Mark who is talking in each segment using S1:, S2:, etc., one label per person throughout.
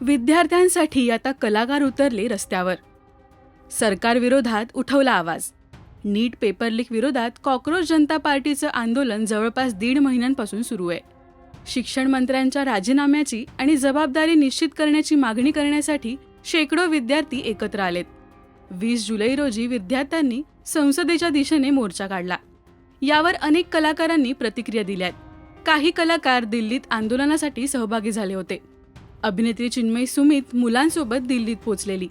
S1: विद्यार्थ्यांसाठी आता कलाकार उतरले रस्त्यावर. सरकारविरोधात उठवला आवाज. नीट पेपर लीक विरोधात कॉक्रोच जनता पार्टीचं आंदोलन जवळपास 1.5 महिन्यांपासून सुरू आहे. शिक्षण मंत्र्यांच्या राजीनाम्याची आणि जबाबदारी निश्चित करण्याची मागणी करण्यासाठी शेकडो विद्यार्थी एकत्र आलेत. 20 जुलै रोजी विद्यार्थ्यांनी संसदेच्या दिशेने मोर्चा काढला. यावर अनेक कलाकारांनी प्रतिक्रिया दिल्यात. काही कलाकार दिल्लीत आंदोलनासाठी सहभागी झाले होते. अभिनेत्री चिन्मयी सुमित मुलांसोबत दिल्लीत पोहोचलेली.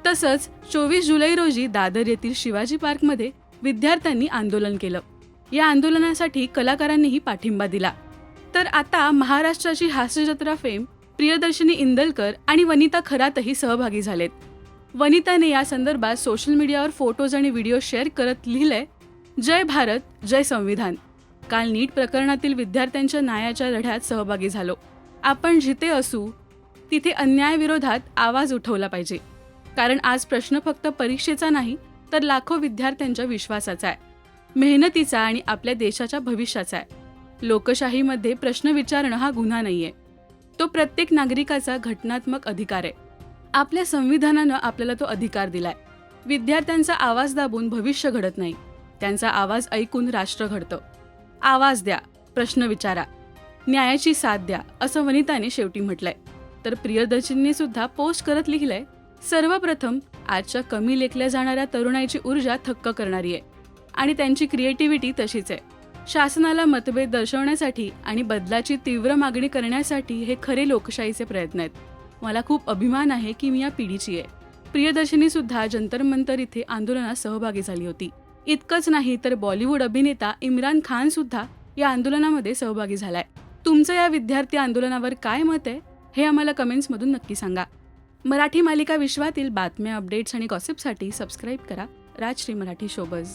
S1: तसंच 24 जुलै रोजी दादर येथील शिवाजी पार्कमध्ये विद्यार्थ्यांनी आंदोलन केलं. या आंदोलनासाठी कलाकारांनीही पाठिंबा दिला. तर आता महाराष्ट्राची हास्यजत्रा फेम प्रियदर्शनी इंदलकर आणि वनिता खरातही सहभागी झालेत. वनिताने या संदर्भात सोशल मीडियावर फोटोज आणि व्हिडिओ शेअर करत लिहिलंय, जय भारत, जय संविधान. काल नीट प्रकरणातील विद्यार्थ्यांच्या न्यायाच्या लढ्यात सहभागी झालो. आपण जिथे असू तिथे अन्यायाविरोधात आवाज उठवला पाहिजे. कारण आज प्रश्न फक्त परीक्षेचा नाही, तर लाखो विद्यार्थ्यांच्या विश्वासाचा आहे, मेहनतीचा आणि आपल्या देशाच्या भविष्याचा आहे. लोकशाहीमध्ये प्रश्न विचारणं हा गुन्हा नाहीये, तो प्रत्येक नागरिकाचा घटनात्मक अधिकार आहे. आपल्या संविधानानं आपल्याला तो अधिकार दिलाय. विद्यार्थ्यांचा आवाज दाबून भविष्य घडत नाही, त्यांचा आवाज ऐकून राष्ट्र घडतं. आवाज द्या, प्रश्न विचारा, न्यायाची साथ द्या, असं वनिताने शेवटी म्हटलंय. तर प्रियदर्शनीने सुद्धा पोस्ट करत लिहिलंय, सर्वप्रथम आजच्या कमी लेखल्या जाणाऱ्या तरुणाईची ऊर्जा थक्क करणारी आहे आणि त्यांची क्रिएटिव्हिटी तशीच आहे. शासनाला मतभेद दर्शवण्यासाठी आणि बदलाची तीव्र मागणी करण्यासाठी हे खरे लोकशाहीचे प्रयत्न आहेत. मला खूप अभिमान आहे की मी या पिढीची आहे. प्रियदर्शनी सुद्धा जंतर मंतर इथे आंदोलनात सहभागी झाली होती. इतकंच नाही तर बॉलिवूड अभिनेता इम्रान खान सुद्धा या आंदोलनामध्ये सहभागी झालाय. तुमचं या विद्यार्थी आंदोलनावर काय मत आहे हे आम्हाला कमेंट्समधून नक्की सांगा. मराठी मालिका विश्वातील बातम्या, अपडेट्स आणि गॉसिपसाठी सबस्क्राईब करा राजश्री मराठी शोबज.